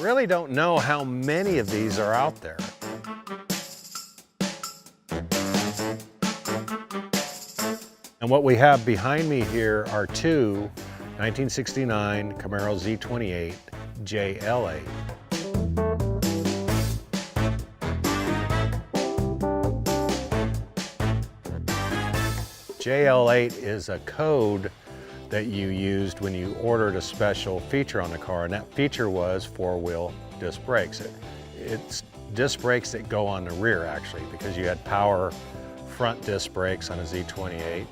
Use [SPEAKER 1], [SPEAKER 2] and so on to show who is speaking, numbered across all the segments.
[SPEAKER 1] really don't know how many of these are out there. And what we have behind me here are two 1969 Camaro Z28 JL8. JL8 is a code that you used when you ordered a special feature on the car, and that feature was four-wheel disc brakes. It's disc brakes that go on the rear, actually, because you had power front disc brakes on a Z28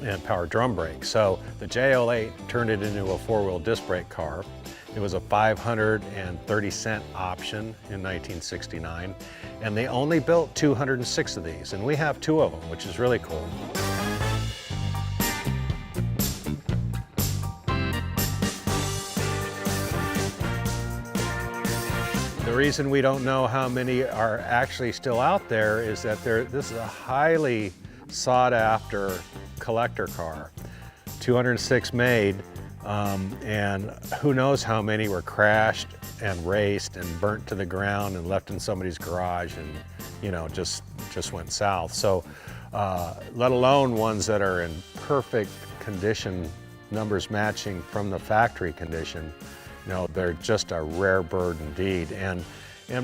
[SPEAKER 1] and power drum brakes. So the JL8 turned it into a four-wheel disc brake car. It was a 530-cent option in 1969, and they only built 206 of these, and we have 2 of them, which is really cool. The reason we don't know how many are actually still out there is that this is a highly sought after collector car. 206 made, and who knows how many were crashed and raced and burnt to the ground and left in somebody's garage and, you know, just went south. So let alone ones that are in perfect condition, numbers matching from the factory condition. You know, they're just a rare bird indeed. And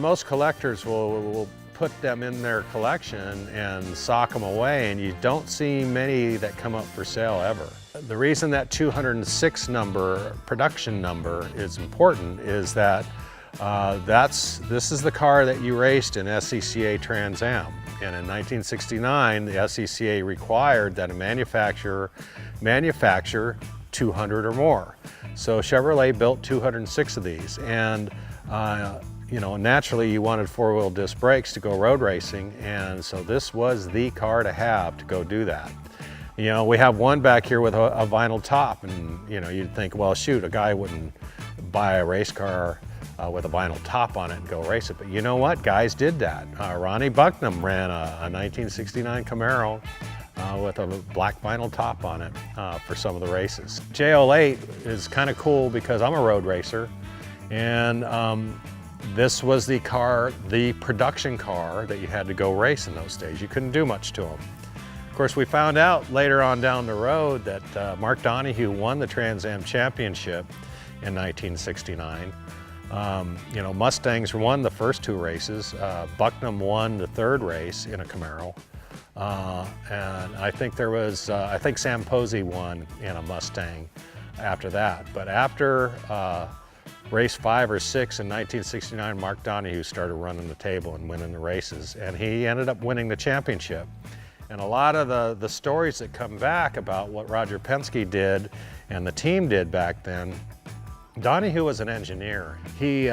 [SPEAKER 1] most collectors will put them in their collection and sock them away, and you don't see many that come up for sale ever. The reason that 206 number, production number, is important is that this is the car that you raced in SCCA Trans Am. And in 1969, the SCCA required that a manufacturer manufacture 200 or more. So Chevrolet built 206 of these, and you know, naturally you wanted four-wheel disc brakes to go road racing, and so this was the car to have to go do that. You know, we have one back here with a vinyl top, and you know, you'd think, well, shoot, a guy wouldn't buy a race car with a vinyl top on it and go race it, but you know what? Guys did that. Ronnie Bucknam ran a 1969 Camaro with a black vinyl top on it for some of the races. JL8 is kind of cool because I'm a road racer, and this was the car, the production car that you had to go race in those days. You couldn't do much to them. Of course, we found out later on down the road that Mark Donohue won the Trans Am Championship in 1969. You know, Mustangs won the first 2 races. Bucknam won the 3rd race in a Camaro. And I think there was, I think Sam Posey won in a Mustang after that. But after race 5 or 6 in 1969, Mark Donohue started running the table and winning the races, and he ended up winning the championship. And a lot of the stories that come back about what Roger Penske did and the team did back then, Donohue was an engineer. He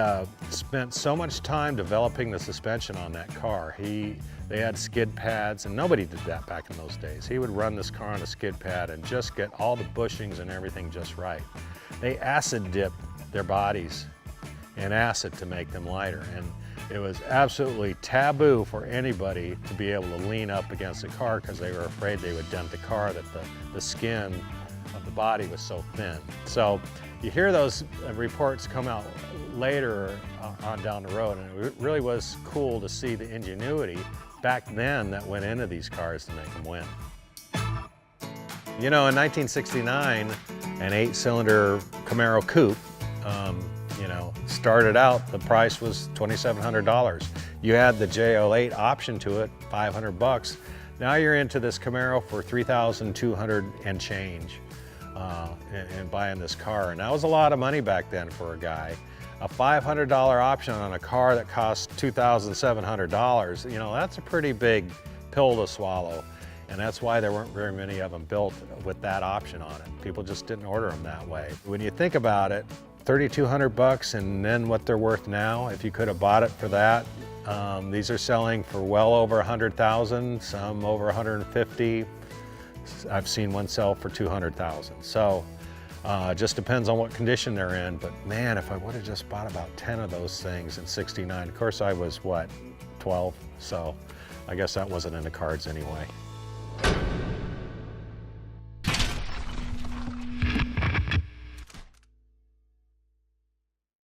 [SPEAKER 1] spent so much time developing the suspension on that car. They had skid pads, and nobody did that back in those days. He would run this car on a skid pad and just get all the bushings and everything just right. They acid dipped their bodies in acid to make them lighter, and it was absolutely taboo for anybody to be able to lean up against the car because they were afraid they would dent the car, that the skin of the body was so thin. So you hear those reports come out later on down the road, and it really was cool to see the ingenuity back then that went into these cars to make them win. You know, in 1969, an 8-cylinder Camaro Coupe, you know, started out, the price was $2,700. You had the JL8 option to it, 500 bucks. Now you're into this Camaro for $3,200 and change and buying this car. And that was a lot of money back then for a guy. A $500 option on a car that costs $2,700, you know, that's a pretty big pill to swallow. And that's why there weren't very many of them built with that option on it. People just didn't order them that way. When you think about it, 3,200 bucks, and then what they're worth now, if you could have bought it for that, these are selling for well over 100,000, some over 150. I've seen one sell for 200,000. So it just depends on what condition they're in. But man, if I would have just bought about 10 of those things in '69, of course I was what, 12? So I guess that wasn't in the cards anyway.